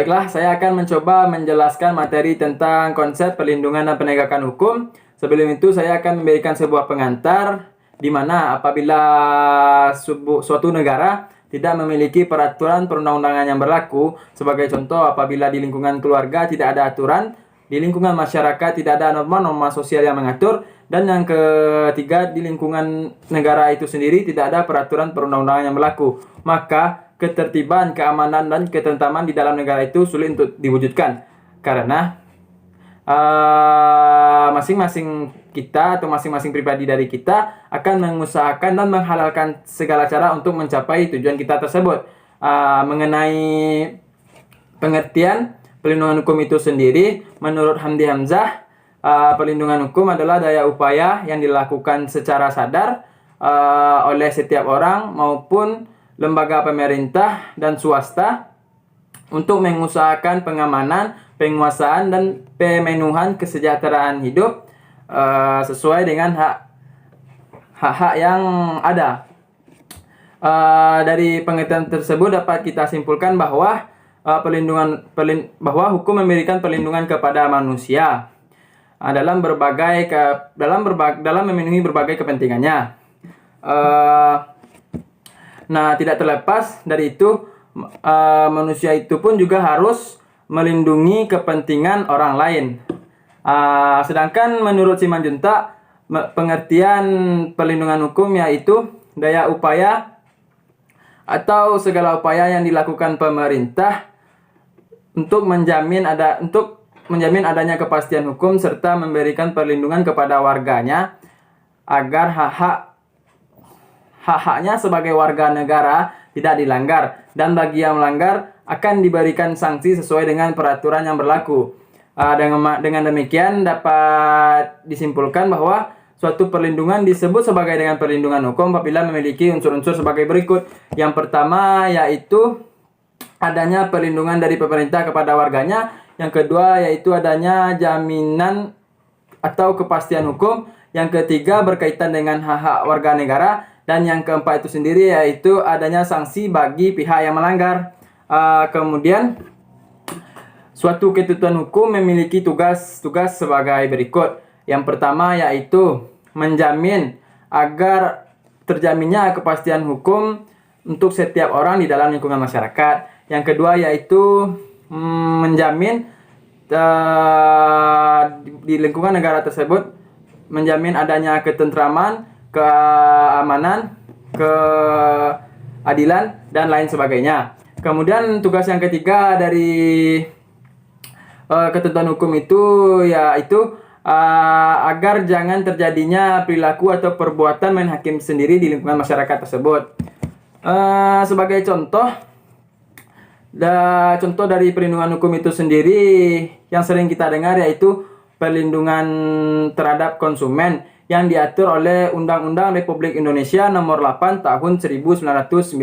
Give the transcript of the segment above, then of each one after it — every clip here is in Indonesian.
Baiklah, saya akan mencoba menjelaskan materi tentang konsep perlindungan dan penegakan hukum. Sebelum itu, saya akan memberikan sebuah pengantar di mana apabila suatu negara tidak memiliki peraturan perundang-undangan yang berlaku. Sebagai contoh, apabila di lingkungan keluarga tidak ada aturan, di lingkungan masyarakat tidak ada norma-norma sosial yang mengatur, dan yang ketiga, di lingkungan negara itu sendiri tidak ada peraturan perundang-undangan yang berlaku, maka ketertiban, keamanan, dan ketentraman di dalam negara itu sulit untuk diwujudkan. Karena masing-masing kita atau masing-masing pribadi dari kita akan mengusahakan dan menghalalkan segala cara untuk mencapai tujuan kita tersebut. Mengenai pengertian perlindungan hukum itu sendiri, menurut Hamdi Hamzah, perlindungan hukum adalah daya upaya yang dilakukan secara sadar oleh setiap orang maupun lembaga pemerintah dan swasta untuk mengusahakan pengamanan, penguasaan, dan pemenuhan kesejahteraan hidup sesuai dengan hak-hak yang ada. Dari pengertian tersebut dapat kita simpulkan bahwa bahwa hukum memberikan perlindungan kepada manusia dalam memenuhi berbagai kepentingannya. Nah, tidak terlepas dari itu, manusia itu pun juga harus melindungi kepentingan orang lain. Sedangkan menurut Simanjuntak, pengertian perlindungan hukum yaitu daya upaya atau segala upaya yang dilakukan pemerintah untuk menjamin adanya kepastian hukum serta memberikan perlindungan kepada warganya agar hak-haknya sebagai warga negara tidak dilanggar, dan bagi yang melanggar akan diberikan sanksi sesuai dengan peraturan yang berlaku. Dengan demikian dapat disimpulkan bahwa suatu perlindungan disebut sebagai dengan perlindungan hukum apabila memiliki unsur-unsur sebagai berikut. Yang pertama yaitu adanya perlindungan dari pemerintah kepada warganya. Yang kedua yaitu adanya jaminan atau kepastian hukum. Yang ketiga berkaitan dengan hak-hak warga negara. Dan yang keempat itu sendiri yaitu adanya sanksi bagi pihak yang melanggar. Kemudian suatu ketentuan hukum memiliki tugas-tugas sebagai berikut. Yang pertama yaitu menjamin agar terjaminnya kepastian hukum untuk setiap orang di dalam lingkungan masyarakat. Yang kedua yaitu menjamin di lingkungan negara tersebut menjamin adanya ketentraman, keamanan, keadilan, dan lain sebagainya. Kemudian tugas yang ketiga dari ketentuan hukum itu yaitu agar jangan terjadinya perilaku atau perbuatan main hakim sendiri di lingkungan masyarakat tersebut. Sebagai contoh dari perlindungan hukum itu sendiri yang sering kita dengar yaitu perlindungan terhadap konsumen yang diatur oleh Undang-Undang Republik Indonesia Nomor 8 Tahun 1999.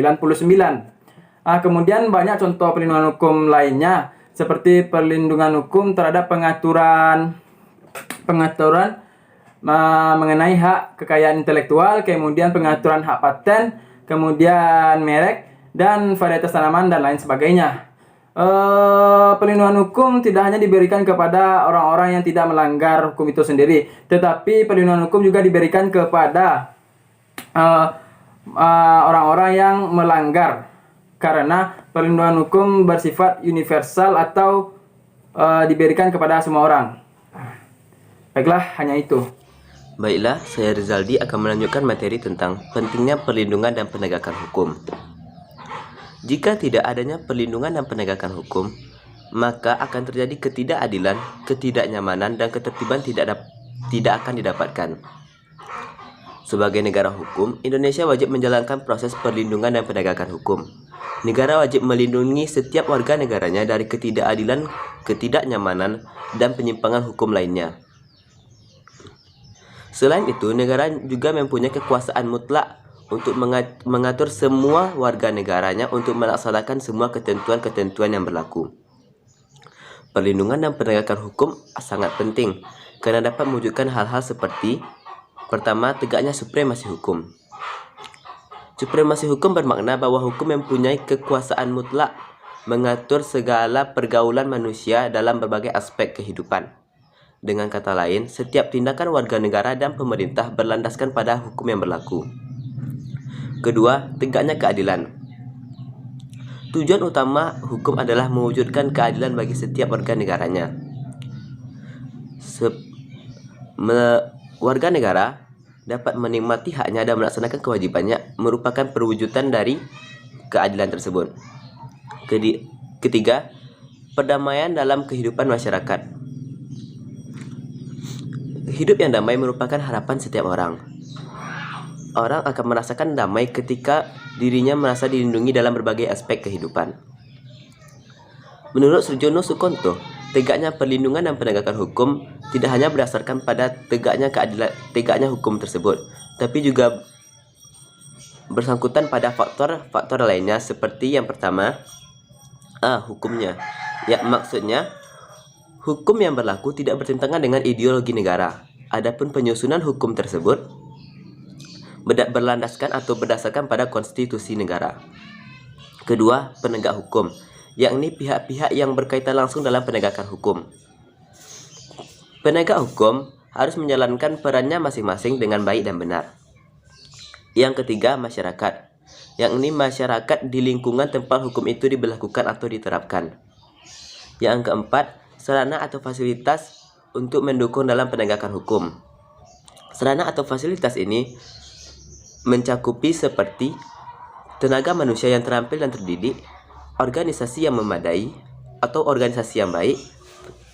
Kemudian banyak contoh perlindungan hukum lainnya seperti perlindungan hukum terhadap pengaturan mengenai hak kekayaan intelektual, kemudian pengaturan hak paten, kemudian merek dan varietas tanaman dan lain sebagainya. Perlindungan hukum tidak hanya diberikan kepada orang-orang yang tidak melanggar hukum itu sendiri, tetapi perlindungan hukum juga diberikan kepada orang-orang yang melanggar, karena perlindungan hukum bersifat universal atau diberikan kepada semua orang. Baiklah, hanya itu. Baiklah, saya Rizaldi akan melanjutkan materi tentang pentingnya perlindungan dan penegakan hukum. Jika tidak adanya perlindungan dan penegakan hukum, maka akan terjadi ketidakadilan, ketidaknyamanan, dan ketertiban tidak akan didapatkan. Sebagai negara hukum, Indonesia wajib menjalankan proses perlindungan dan penegakan hukum. Negara wajib melindungi setiap warga negaranya dari ketidakadilan, ketidaknyamanan, dan penyimpangan hukum lainnya. Selain itu, negara juga mempunyai kekuasaan mutlak untuk mengatur semua warga negaranya untuk melaksanakan semua ketentuan-ketentuan yang berlaku. Perlindungan dan penegakan hukum sangat penting karena dapat mewujudkan hal-hal seperti: pertama, tegaknya supremasi hukum. Supremasi hukum bermakna bahwa hukum mempunyai kekuasaan mutlak mengatur segala pergaulan manusia dalam berbagai aspek kehidupan. Dengan kata lain, setiap tindakan warga negara dan pemerintah berlandaskan pada hukum yang berlaku. Kedua, tegaknya keadilan. Tujuan utama hukum adalah mewujudkan keadilan bagi setiap warga negaranya. Warga negara dapat menikmati haknya dan melaksanakan kewajibannya merupakan perwujudan dari keadilan tersebut. Ketiga, perdamaian dalam kehidupan masyarakat. Hidup yang damai merupakan harapan setiap orang. Orang akan merasakan damai ketika dirinya merasa dilindungi dalam berbagai aspek kehidupan. Menurut Surjono Sukonto, tegaknya perlindungan dan penegakan hukum tidak hanya berdasarkan pada tegaknya hukum tersebut, tapi juga bersangkutan pada faktor-faktor lainnya seperti yang pertama, hukumnya. Ya, maksudnya hukum yang berlaku tidak bertentangan dengan ideologi negara. Adapun penyusunan hukum tersebut berlandaskan atau berdasarkan pada konstitusi negara. Kedua, penegak hukum, yakni pihak-pihak yang berkaitan langsung dalam penegakan hukum. Penegak hukum harus menjalankan perannya masing-masing dengan baik dan benar. Yang ketiga, masyarakat, yakni masyarakat di lingkungan tempat hukum itu diberlakukan atau diterapkan. Yang keempat, sarana atau fasilitas untuk mendukung dalam penegakan hukum. Sarana atau fasilitas ini mencakupi seperti tenaga manusia yang terampil dan terdidik, organisasi yang memadai atau organisasi yang baik,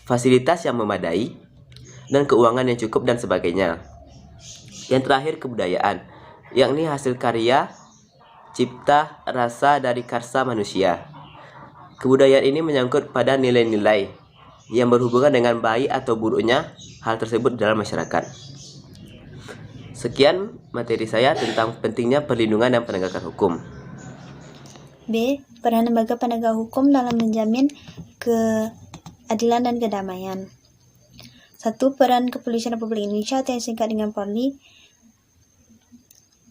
fasilitas yang memadai, dan keuangan yang cukup dan sebagainya. Yang terakhir, kebudayaan, yakni hasil karya, cipta, rasa dari karsa manusia. Kebudayaan ini menyangkut pada nilai-nilai yang berhubungan dengan baik atau buruknya hal tersebut dalam masyarakat. Sekian materi saya tentang pentingnya perlindungan dan penegakan hukum. B. Peran lembaga penegak hukum dalam menjamin keadilan dan kedamaian. 1. Peran Kepolisian Republik Indonesia atau yang singkat dengan Polri.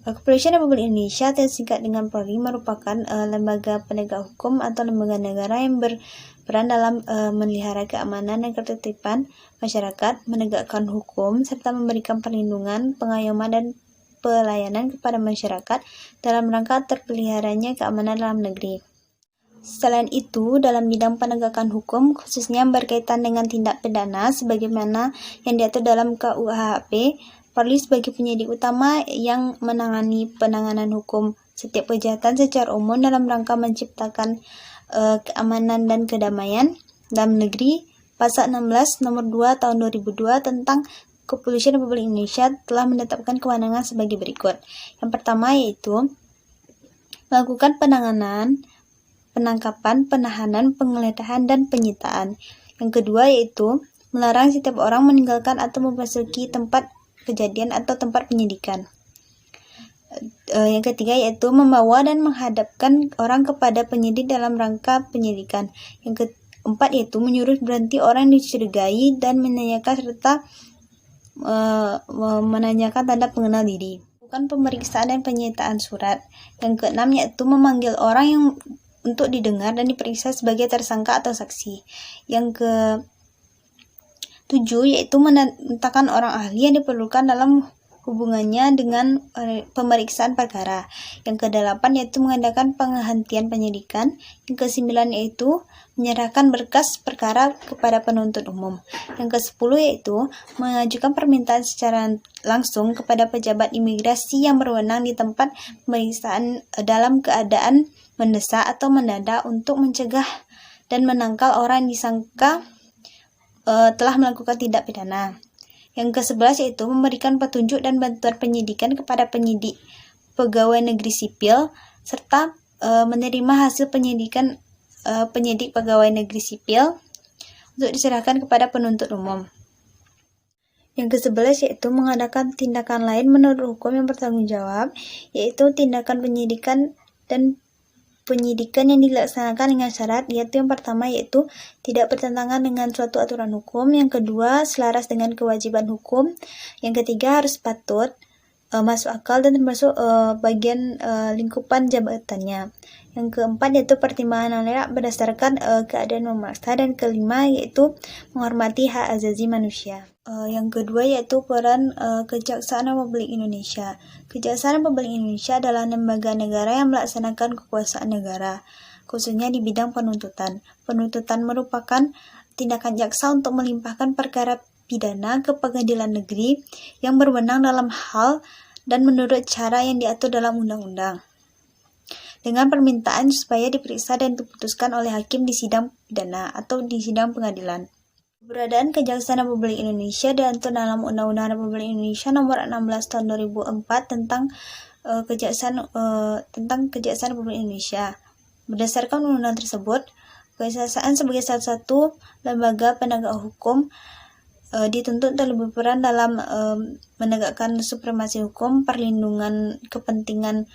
Kepolisian Republik Indonesia atau yang singkat dengan Polri merupakan lembaga penegak hukum atau lembaga negara yang berperan dalam memelihara keamanan dan ketertiban masyarakat, menegakkan hukum, serta memberikan perlindungan, pengayoman, dan pelayanan kepada masyarakat dalam rangka terpeliharanya keamanan dalam negeri. Selain itu, dalam bidang penegakan hukum, khususnya yang berkaitan dengan tindak pidana, sebagaimana yang diatur dalam KUHP, Polri sebagai penyidik utama yang menangani penanganan hukum setiap kejahatan secara umum dalam rangka menciptakan keamanan dan kedamaian dalam negeri. Pasal 16 nomor 2 tahun 2002 tentang Kepolisian Republik Indonesia telah menetapkan kewenangan sebagai berikut. Yang pertama yaitu melakukan penanganan, penangkapan, penahanan, penggeledahan, dan penyitaan. Yang kedua yaitu melarang setiap orang meninggalkan atau memasuki tempat kejadian atau tempat penyidikan. Yang ketiga yaitu membawa dan menghadapkan orang kepada penyidik dalam rangka penyidikan. Yang keempat yaitu menyuruh berhenti orang yang dicurigai dan menanyakan serta menanyakan tanda pengenal diri. Bukan pemeriksaan dan penyitaan surat. Yang keenam yaitu memanggil orang yang untuk didengar dan diperiksa sebagai tersangka atau saksi. Yang ke-7 yaitu menetapkan orang ahli yang diperlukan dalam hubungannya dengan pemeriksaan perkara. Yang ke-8 yaitu mengadakan penghentian penyidikan. Yang ke-9 yaitu menyerahkan berkas perkara kepada penuntut umum. Yang ke-10 yaitu mengajukan permintaan secara langsung kepada pejabat imigrasi yang berwenang di tempat pemeriksaan dalam keadaan mendesak atau mendadak untuk mencegah dan menangkal orang yang disangka telah melakukan tindak pidana. Yang ke-11 yaitu memberikan petunjuk dan bantuan penyidikan kepada penyidik pegawai negeri sipil serta menerima hasil penyidikan penyidik pegawai negeri sipil untuk diserahkan kepada penuntut umum. Yang ke-11 yaitu mengadakan tindakan lain menurut hukum yang bertanggung jawab, yaitu tindakan penyidikan dan penyidikan yang dilaksanakan dengan syarat, yaitu yang pertama yaitu tidak bertentangan dengan suatu aturan hukum, yang kedua selaras dengan kewajiban hukum, yang ketiga harus patut, masuk akal dan termasuk bagian lingkupan jabatannya. Yang keempat yaitu pertimbangan layak berdasarkan keadaan memaksa, dan kelima yaitu menghormati hak asasi manusia. Yang kedua yaitu peran Kejaksaan Republik Indonesia. Kejaksaan Republik Indonesia adalah lembaga negara yang melaksanakan kekuasaan negara, khususnya di bidang penuntutan. Penuntutan merupakan tindakan jaksa untuk melimpahkan perkara pidana ke pengadilan negeri yang berwenang dalam hal dan menurut cara yang diatur dalam undang-undang, dengan permintaan supaya diperiksa dan diputuskan oleh hakim di sidang pidana atau di sidang pengadilan. Keberadaan Kejaksaan Republik Indonesia diatur dalam Undang-Undang Republik Indonesia Nomor 16 Tahun 2004 tentang Kejaksaan Republik Indonesia. Berdasarkan undang-undang tersebut, kejaksaan sebagai salah satu lembaga penegak hukum dituntut terlebih berperan dalam menegakkan supremasi hukum, perlindungan kepentingan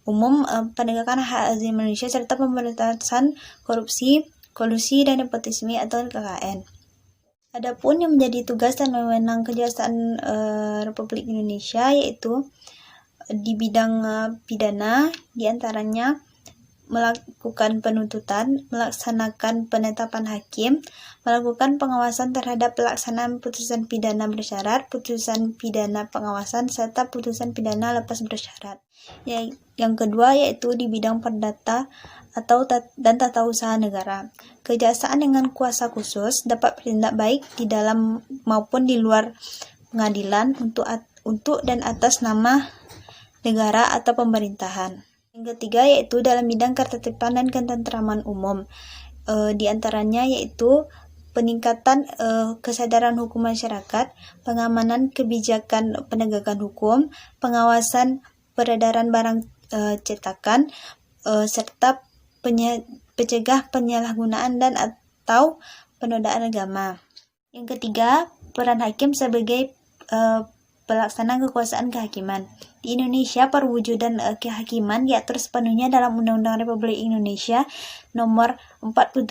umum, penegakan hak asasi manusia, serta pemberantasan korupsi, kolusi, dan nepotisme atau KKN. Adapun yang menjadi tugas dan wewenang Kejaksaan Republik Indonesia yaitu di bidang pidana, diantaranya melakukan penuntutan, melaksanakan penetapan hakim, melakukan pengawasan terhadap pelaksanaan putusan pidana bersyarat, putusan pidana pengawasan, serta putusan pidana lepas bersyarat. Yang kedua yaitu di bidang perdata dan tata usaha negara. Kejaksaan dengan kuasa khusus dapat bertindak baik di dalam maupun di luar pengadilan untuk dan atas nama negara atau pemerintahan. Yang ketiga yaitu dalam bidang ketertiban dan ketentraman umum. Di antaranya yaitu peningkatan kesadaran hukum masyarakat, pengamanan kebijakan penegakan hukum, pengawasan peredaran barang cetakan, serta pencegah penyalahgunaan dan atau penodaan agama. Yang ketiga, peran hakim sebagai pelaksanaan kekuasaan kehakiman. Di Indonesia, perwujudan kehakiman diatur sepenuhnya dalam Undang-Undang Republik Indonesia Nomor 48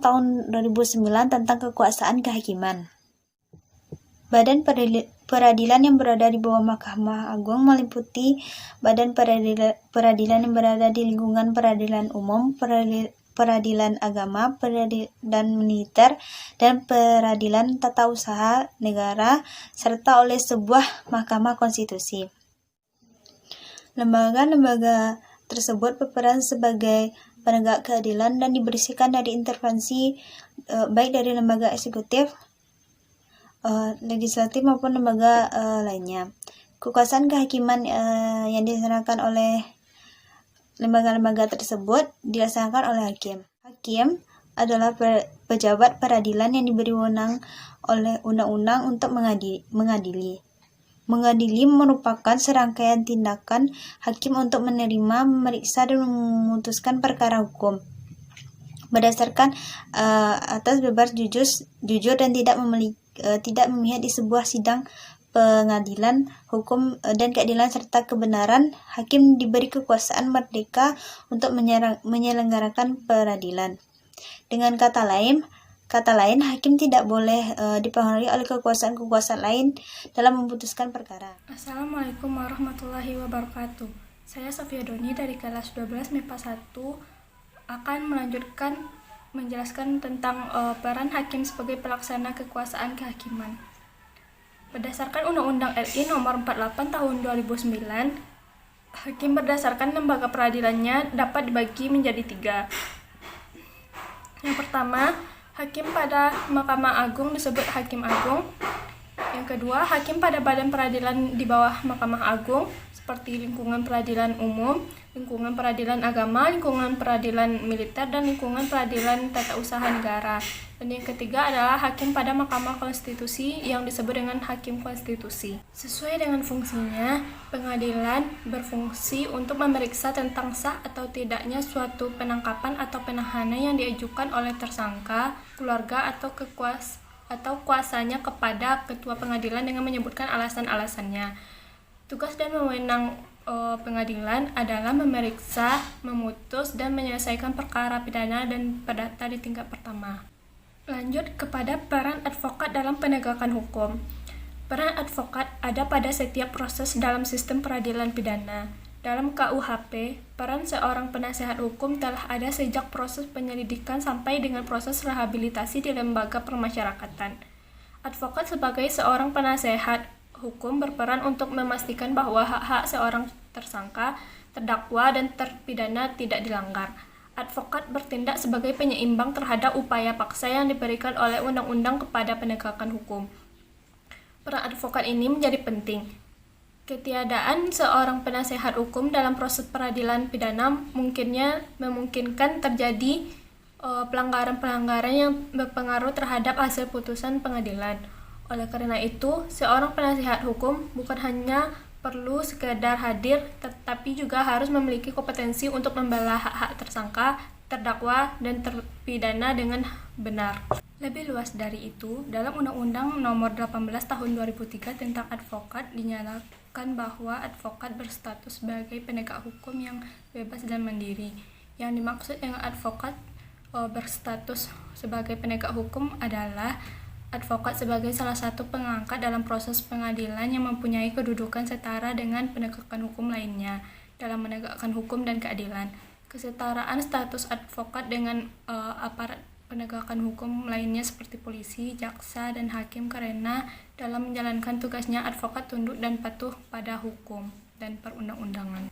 Tahun 2009 tentang kekuasaan kehakiman. Badan peradilan yang berada di bawah Mahkamah Agung meliputi badan peradilan yang berada di lingkungan peradilan umum, peradilan agama, peradilan militer, dan peradilan tata usaha negara, serta oleh sebuah mahkamah konstitusi. Lembaga-lembaga tersebut berperan sebagai penegak keadilan dan dibersihkan dari intervensi baik dari lembaga eksekutif, legislatif maupun lembaga lainnya. Kekuasaan kehakiman yang dilaksanakan oleh lembaga-lembaga tersebut dilaksanakan oleh hakim. Hakim adalah pejabat peradilan yang diberi wewenang oleh undang-undang untuk mengadili. Mengadili merupakan serangkaian tindakan hakim untuk menerima, memeriksa, dan memutuskan perkara hukum berdasarkan atas bebas jujur dan tidak memihak di sebuah sidang pengadilan hukum dan keadilan serta kebenaran. Hakim diberi kekuasaan merdeka untuk menyelenggarakan peradilan. Dengan kata lain, hakim tidak boleh dipengaruhi oleh kekuasaan-kekuasaan lain dalam memutuskan perkara. Assalamualaikum warahmatullahi wabarakatuh. Saya Sofia Doni dari kelas 12 MIPA 1 akan menjelaskan tentang peran hakim sebagai pelaksana kekuasaan kehakiman. Berdasarkan Undang-Undang RI Nomor 48 Tahun 2009, hakim berdasarkan lembaga peradilannya dapat dibagi menjadi 3. Yang pertama, hakim pada Mahkamah Agung disebut Hakim Agung. Yang kedua, hakim pada badan peradilan di bawah Mahkamah Agung seperti lingkungan peradilan umum, lingkungan peradilan agama, lingkungan peradilan militer, dan lingkungan peradilan tata usaha negara. Dan yang ketiga adalah hakim pada Mahkamah Konstitusi yang disebut dengan Hakim Konstitusi. Sesuai dengan fungsinya, pengadilan berfungsi untuk memeriksa tentang sah atau tidaknya suatu penangkapan atau penahanan yang diajukan oleh tersangka, keluarga, atau kuasanya kepada ketua pengadilan dengan menyebutkan alasan-alasannya. Tugas dan wewenang pengadilan adalah memeriksa, memutus, dan menyelesaikan perkara pidana dan perdata di tingkat pertama. Lanjut kepada peran advokat dalam penegakan hukum. Peran advokat ada pada setiap proses dalam sistem peradilan pidana. Dalam KUHP, peran seorang penasehat hukum telah ada sejak proses penyelidikan sampai dengan proses rehabilitasi di lembaga permasyarakatan. Advokat sebagai seorang penasehat hukum berperan untuk memastikan bahwa hak-hak seorang tersangka, terdakwa, dan terpidana tidak dilanggar. Advokat bertindak sebagai penyeimbang terhadap upaya paksa yang diberikan oleh undang-undang kepada penegakan hukum. Peran advokat ini menjadi penting. Ketiadaan seorang penasehat hukum dalam proses peradilan pidana memungkinkan terjadi pelanggaran-pelanggaran yang berpengaruh terhadap hasil putusan pengadilan. Oleh karena itu, seorang penasehat hukum bukan hanya perlu sekedar hadir, tetapi juga harus memiliki kompetensi untuk membela hak-hak tersangka, terdakwa, dan terpidana dengan benar. Lebih luas dari itu, dalam Undang-Undang Nomor 18 Tahun 2003 tentang advokat dinyatakan bahwa advokat berstatus sebagai penegak hukum yang bebas dan mandiri. Yang dimaksud dengan advokat berstatus sebagai penegak hukum adalah advokat sebagai salah satu pengangkat dalam proses pengadilan yang mempunyai kedudukan setara dengan penegakan hukum lainnya dalam menegakkan hukum dan keadilan. Kesetaraan status advokat dengan aparat penegakan hukum lainnya seperti polisi, jaksa, dan hakim karena dalam menjalankan tugasnya advokat tunduk dan patuh pada hukum dan perundang-undangan.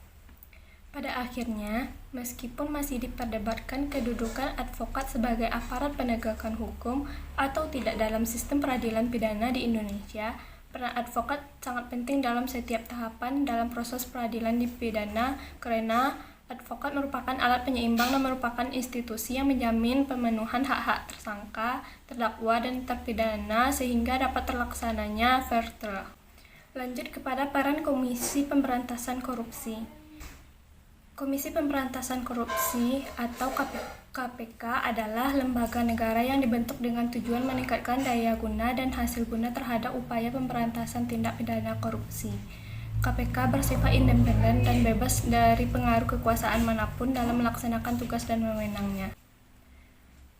Pada akhirnya, meskipun masih diperdebatkan kedudukan advokat sebagai aparat penegakan hukum atau tidak dalam sistem peradilan pidana di Indonesia, peran advokat sangat penting dalam setiap tahapan dalam proses peradilan di pidana karena advokat merupakan alat penyeimbang dan merupakan institusi yang menjamin pemenuhan hak-hak tersangka, terdakwa, dan terpidana sehingga dapat terlaksananya fair trial. Lanjut kepada peran Komisi Pemberantasan Korupsi. Komisi Pemberantasan Korupsi atau KPK adalah lembaga negara yang dibentuk dengan tujuan meningkatkan daya guna dan hasil guna terhadap upaya pemberantasan tindak pidana korupsi. KPK bersifat independen dan bebas dari pengaruh kekuasaan manapun dalam melaksanakan tugas dan wewenangnya.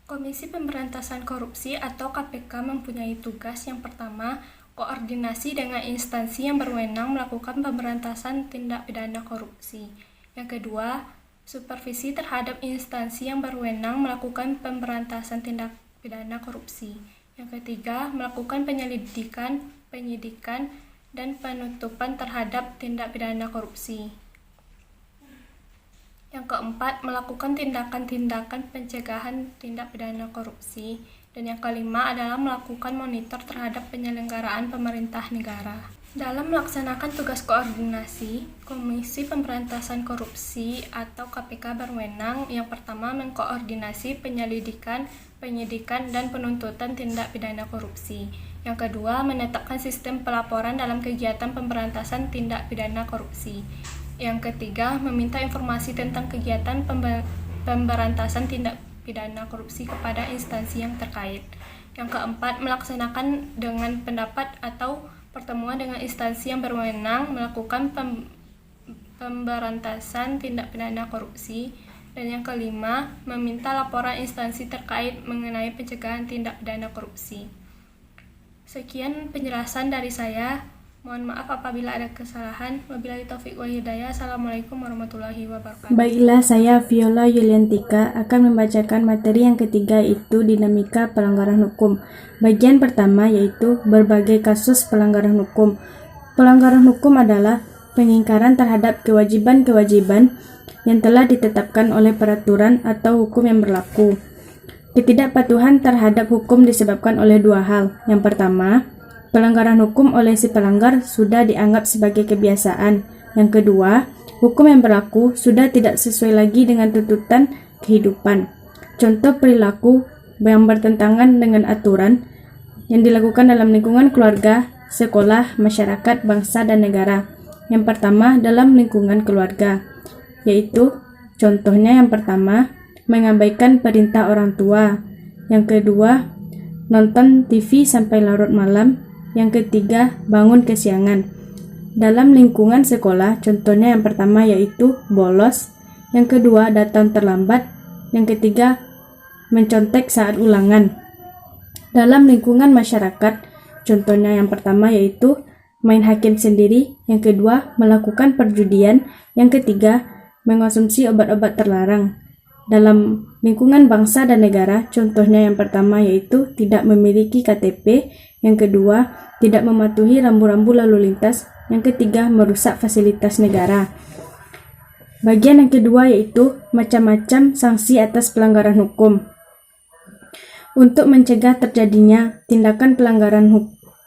Komisi Pemberantasan Korupsi atau KPK mempunyai tugas yang pertama, koordinasi dengan instansi yang berwenang melakukan pemberantasan tindak pidana korupsi. Yang kedua, supervisi terhadap instansi yang berwenang melakukan pemberantasan tindak pidana korupsi. Yang ketiga, melakukan penyelidikan, penyidikan, dan penutupan terhadap tindak pidana korupsi. Yang keempat, melakukan tindakan-tindakan pencegahan tindak pidana korupsi. Dan yang kelima adalah melakukan monitor terhadap penyelenggaraan pemerintah negara. Dalam melaksanakan tugas koordinasi, Komisi Pemberantasan Korupsi atau KPK berwenang yang pertama mengkoordinasi penyelidikan, penyidikan, dan penuntutan tindak pidana korupsi. Yang kedua, menetapkan sistem pelaporan dalam kegiatan pemberantasan tindak pidana korupsi. Yang ketiga, meminta informasi tentang kegiatan pemberantasan tindak pidana korupsi kepada instansi yang terkait. Yang keempat, melaksanakan dengan pendapat atau pertemuan dengan instansi yang berwenang melakukan pemberantasan tindak pidana korupsi. Dan yang kelima, meminta laporan instansi terkait mengenai pencegahan tindak pidana korupsi. Sekian penjelasan dari saya. Mohon maaf apabila ada kesalahan. Wabillahi taufiq wal hidayah. Assalamualaikum warahmatullahi wabarakatuh. Baiklah, saya Viola Yuliantika akan membacakan materi yang ketiga, yaitu dinamika pelanggaran hukum. Bagian pertama yaitu berbagai kasus pelanggaran hukum. Pelanggaran hukum adalah pengingkaran terhadap kewajiban-kewajiban yang telah ditetapkan oleh peraturan atau hukum yang berlaku. Ketidakpatuhan terhadap hukum disebabkan oleh dua hal. Yang pertama, pelanggaran hukum oleh si pelanggar sudah dianggap sebagai kebiasaan. Yang kedua, hukum yang berlaku sudah tidak sesuai lagi dengan tuntutan kehidupan. Contoh perilaku yang bertentangan dengan aturan yang dilakukan dalam lingkungan keluarga, sekolah, masyarakat, bangsa, dan negara. Yang pertama, dalam lingkungan keluarga, yaitu contohnya yang pertama, mengabaikan perintah orang tua. Yang kedua, nonton TV sampai larut malam. Yang ketiga, bangun kesiangan. Dalam lingkungan sekolah, contohnya yang pertama yaitu bolos. Yang kedua, datang terlambat. Yang ketiga, mencontek saat ulangan. Dalam lingkungan masyarakat, Contohnya yang pertama yaitu main hakim sendiri, yang kedua melakukan perjudian, yang ketiga mengonsumsi obat-obat terlarang. Dalam lingkungan bangsa dan negara, contohnya yang pertama yaitu tidak memiliki KTP, yang kedua tidak mematuhi rambu-rambu lalu lintas, yang ketiga merusak fasilitas negara. Bagian yang kedua yaitu macam-macam sanksi atas pelanggaran hukum. Untuk mencegah terjadinya tindakan pelanggaran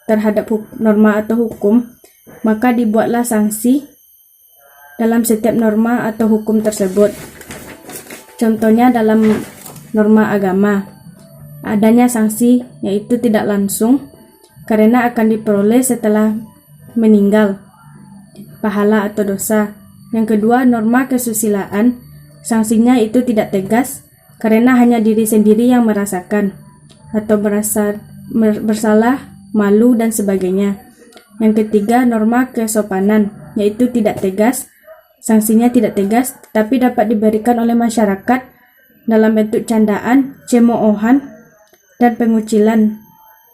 terhadap norma atau hukum, maka dibuatlah sanksi dalam setiap norma atau hukum tersebut. Contohnya dalam norma agama, adanya sanksi yaitu tidak langsung karena akan diperoleh setelah meninggal, pahala atau dosa. Yang kedua, norma kesusilaan, sanksinya itu tidak tegas karena hanya diri sendiri yang merasakan atau merasa bersalah, malu, dan sebagainya. Yang ketiga, norma kesopanan, yaitu tidak tegas, sanksinya tidak tegas, tapi dapat diberikan oleh masyarakat dalam bentuk candaan, cemoohan, dan pengucilan.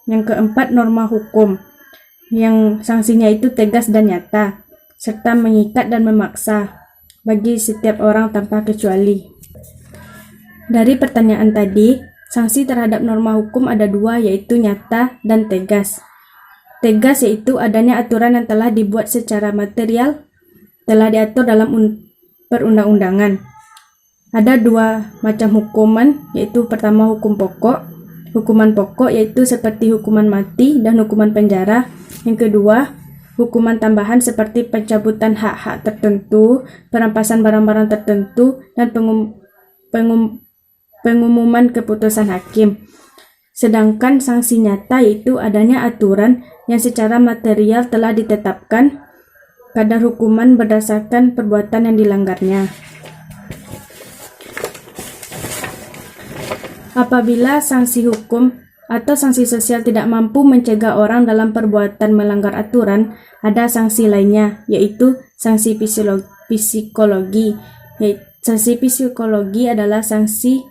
Yang keempat, norma hukum, yang sanksinya itu tegas dan nyata, serta mengikat dan memaksa bagi setiap orang tanpa kecuali. Dari pertanyaan tadi, sanksi terhadap norma hukum ada dua, yaitu nyata dan tegas. Tegas yaitu adanya aturan yang telah dibuat secara material, telah diatur dalam perundang-undangan. Ada dua macam hukuman, yaitu pertama hukum pokok. Hukuman pokok yaitu seperti hukuman mati dan hukuman penjara. Yang kedua, hukuman tambahan seperti pencabutan hak-hak tertentu, perampasan barang-barang tertentu, dan pengumuman keputusan hakim. Sedangkan sanksi nyata yaitu adanya aturan yang secara material telah ditetapkan kadar hukuman berdasarkan perbuatan yang dilanggarnya. Apabila sanksi hukum atau sanksi sosial tidak mampu mencegah orang dalam perbuatan melanggar aturan, ada sanksi lainnya, yaitu sanksi psikologi. Sanksi psikologi adalah sanksi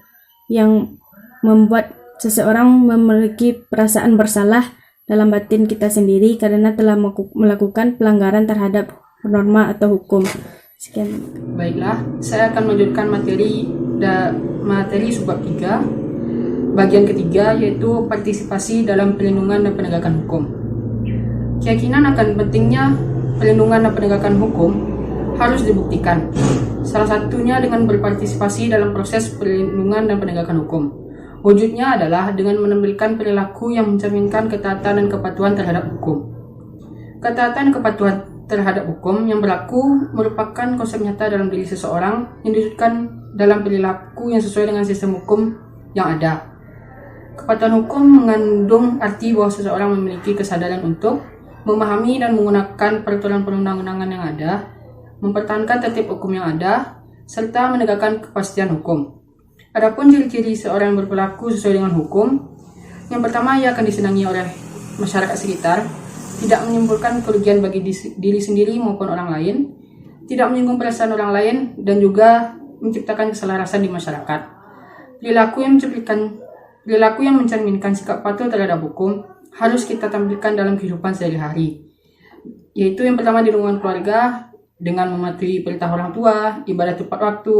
yang membuat seseorang memiliki perasaan bersalah dalam batin kita sendiri karena telah melakukan pelanggaran terhadap norma atau hukum. Sekian. Baiklah, saya akan melanjutkan materi subbab 3, bagian ketiga, yaitu partisipasi dalam perlindungan dan penegakan hukum. Keyakinan akan pentingnya perlindungan dan penegakan hukum harus dibuktikan. Salah satunya dengan berpartisipasi dalam proses perlindungan dan penegakan hukum. Wujudnya adalah dengan menampilkan perilaku yang mencerminkan ketaatan dan kepatuhan terhadap hukum. Ketaatan dan kepatuhan terhadap hukum yang berlaku merupakan konsep nyata dalam diri seseorang yang diwujudkan dalam perilaku yang sesuai dengan sistem hukum yang ada. Kepatuhan hukum mengandung arti bahwa seseorang memiliki kesadaran untuk memahami dan menggunakan peraturan perundang-undangan yang ada, mempertahankan tertib hukum yang ada, serta menegakkan kepastian hukum. Adapun ciri-ciri seorang yang berperilaku sesuai dengan hukum, yang pertama, ia akan disenangi oleh masyarakat sekitar, tidak menimbulkan kerugian bagi diri sendiri maupun orang lain, tidak menyinggung perasaan orang lain, dan juga menciptakan keselarasan di masyarakat. Perilaku yang mencerminkan sikap patuh terhadap hukum harus kita tampilkan dalam kehidupan sehari-hari, yaitu yang pertama di lingkungan keluarga dengan mematuhi perintah orang tua, ibadah tepat waktu,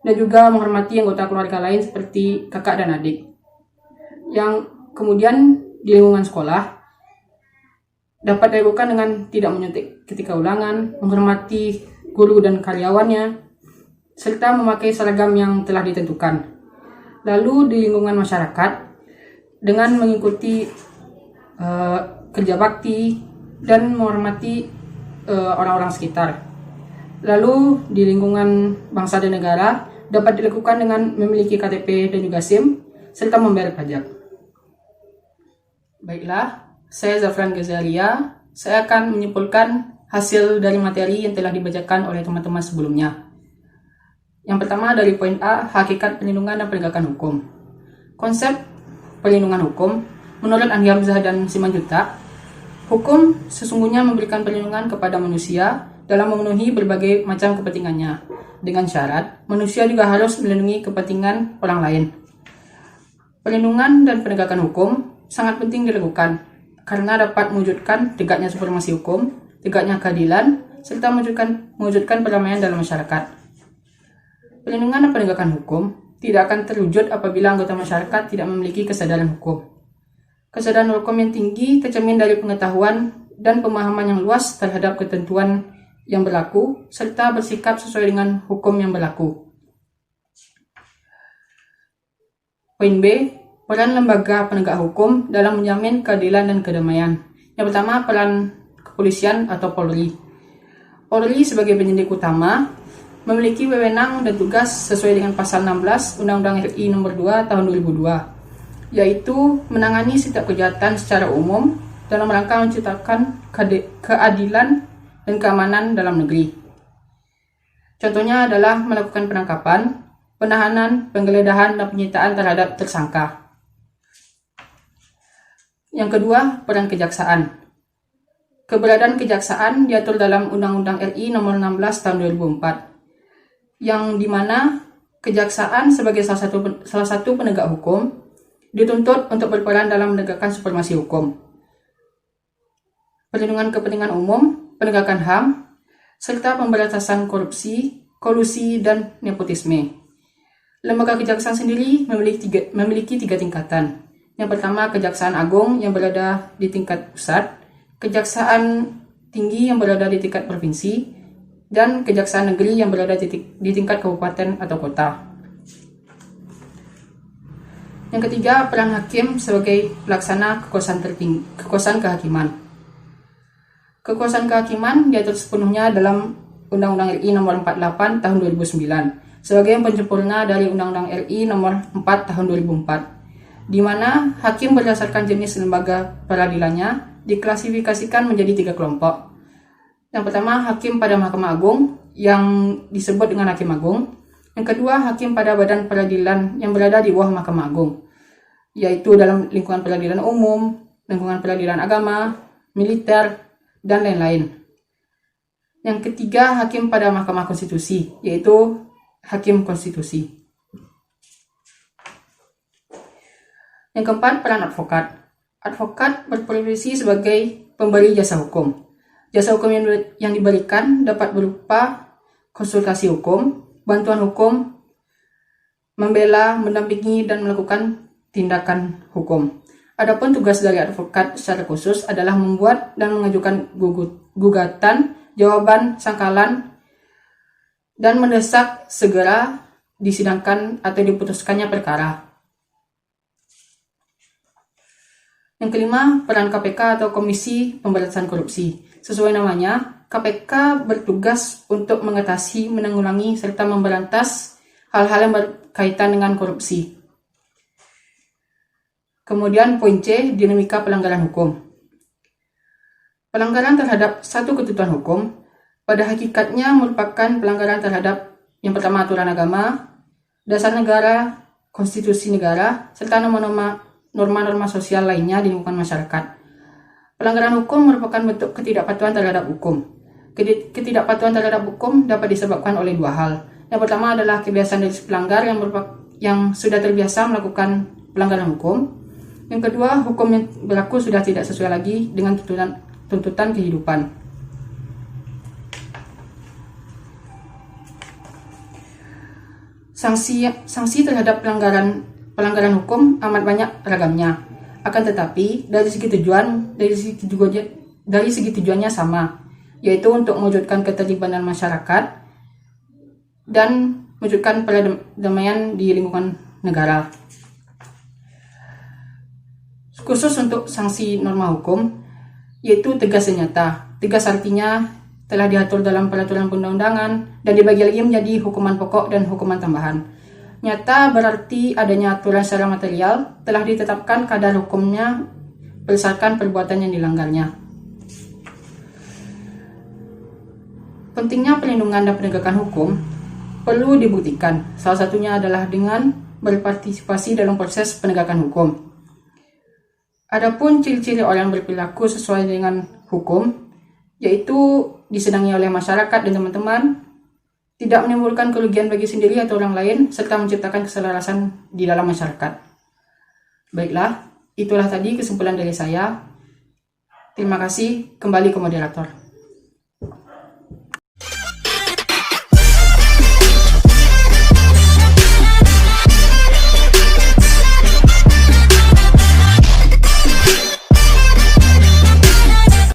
dan juga menghormati anggota keluarga lain seperti kakak dan adik. Yang kemudian di lingkungan sekolah dapat dilakukan dengan tidak menyuntik ketika ulangan, menghormati guru dan karyawannya, serta memakai seragam yang telah ditentukan. Lalu di lingkungan masyarakat dengan mengikuti kerja bakti dan menghormati orang-orang sekitar. Lalu di lingkungan bangsa dan negara dapat dilakukan dengan memiliki KTP dan juga SIM, serta membayar pajak. Baiklah, saya Zafran Ghazalia. Saya akan menyimpulkan hasil dari materi yang telah dibacakan oleh teman-teman sebelumnya. Yang pertama dari poin A, hakikat perlindungan dan penegakan hukum. Konsep perlindungan hukum, menurut Andi Hamzah dan Simanjuntak, hukum sesungguhnya memberikan perlindungan kepada manusia dalam memenuhi berbagai macam kepentingannya, dengan syarat manusia juga harus melindungi kepentingan orang lain. Perlindungan dan penegakan hukum sangat penting dilakukan karena dapat mewujudkan tegaknya supremasi hukum, tegaknya keadilan, serta mewujudkan perdamaian dalam masyarakat. Perlindungan dan penegakan hukum tidak akan terwujud apabila anggota masyarakat tidak memiliki kesadaran hukum. Kesadaran hukum yang tinggi tercermin dari pengetahuan dan pemahaman yang luas terhadap ketentuan yang berlaku, serta bersikap sesuai dengan hukum yang berlaku. Poin B, peran lembaga penegak hukum dalam menjamin keadilan dan kedamaian. Yang pertama, peran kepolisian atau Polri. Polri sebagai penyidik utama memiliki wewenang dan tugas sesuai dengan pasal 16 Undang-Undang RI Nomor 2 Tahun 2002, yaitu menangani setiap kejahatan secara umum dalam rangka menciptakan keadilan dan keamanan dalam negeri. Contohnya adalah melakukan penangkapan, penahanan, penggeledahan, dan penyitaan terhadap tersangka. Yang kedua, peran kejaksaan. Keberadaan kejaksaan diatur dalam Undang-Undang RI Nomor 16 Tahun 2004, yang dimana kejaksaan sebagai salah satu penegak hukum dituntut untuk berperan dalam menegakkan supremasi hukum, perlindungan kepentingan umum, penegakan HAM, serta pemberantasan korupsi, kolusi, dan nepotisme. Lembaga kejaksaan sendiri memiliki tiga tingkatan. Yang pertama, Kejaksaan Agung yang berada di tingkat pusat, Kejaksaan Tinggi yang berada di tingkat provinsi, dan Kejaksaan Negeri yang berada di tingkat kabupaten atau kota. Yang ketiga, peran hakim sebagai pelaksana kekuasaan kehakiman. Kekuasaan kehakiman diatur sepenuhnya dalam Undang-Undang RI Nomor 48 Tahun 2009 sebagai penyempurna dari Undang-Undang RI Nomor 4 Tahun 2004, di mana hakim berdasarkan jenis lembaga peradilannya diklasifikasikan menjadi 3 kelompok. Yang pertama, hakim pada Mahkamah Agung yang disebut dengan Hakim Agung. Yang kedua, hakim pada badan peradilan yang berada di bawah Mahkamah Agung, yaitu dalam lingkungan peradilan umum, lingkungan peradilan agama, militer, dan lain-lain. Yang ketiga, hakim pada Mahkamah Konstitusi, yaitu Hakim Konstitusi. Yang keempat, peran advokat. Advokat berprofesi sebagai pemberi jasa hukum. Jasa hukum yang diberikan dapat berupa konsultasi hukum, bantuan hukum, membela, mendampingi, dan melakukan tindakan hukum. Adapun tugas dari advokat secara khusus adalah membuat dan mengajukan gugatan, jawaban, sangkalan, dan mendesak segera disidangkan atau diputuskannya perkara. Yang kelima, peran KPK atau Komisi Pemberantasan Korupsi. Sesuai namanya, KPK bertugas untuk mengatasi, menanggulangi, serta memberantas hal-hal yang berkaitan dengan korupsi. Kemudian poin C, dinamika pelanggaran hukum. Pelanggaran terhadap satu ketentuan hukum pada hakikatnya merupakan pelanggaran terhadap yang pertama aturan agama, dasar negara, konstitusi negara, serta norma-norma sosial lainnya di lingkungan masyarakat. Pelanggaran hukum merupakan bentuk ketidakpatuhan terhadap hukum. Ketidakpatuhan terhadap hukum dapat disebabkan oleh dua hal. Yang pertama adalah kebiasaan dari si pelanggar yang sudah terbiasa melakukan pelanggaran hukum. Yang kedua, hukum yang berlaku sudah tidak sesuai lagi dengan tuntutan kehidupan. Sanksi terhadap pelanggaran hukum amat banyak ragamnya. Akan tetapi dari segi tujuannya sama, yaitu untuk mewujudkan keterlibatan masyarakat dan mewujudkan perdamaian di lingkungan negara. Khusus untuk sanksi norma hukum, yaitu tegas dan nyata. Tegas artinya telah diatur dalam peraturan perundang-undangan dan dibagi lagi menjadi hukuman pokok dan hukuman tambahan. Nyata berarti adanya aturan secara material telah ditetapkan kadar hukumnya berdasarkan perbuatan yang dilanggarnya. Pentingnya perlindungan dan penegakan hukum perlu dibuktikan. Salah satunya adalah dengan berpartisipasi dalam proses penegakan hukum. Adapun ciri-ciri orang berperilaku sesuai dengan hukum, yaitu disenangi oleh masyarakat dan teman-teman, tidak menimbulkan kerugian bagi sendiri atau orang lain, serta menciptakan keselarasan di dalam masyarakat. Baiklah, itulah tadi kesimpulan dari saya. Terima kasih, kembali ke moderator.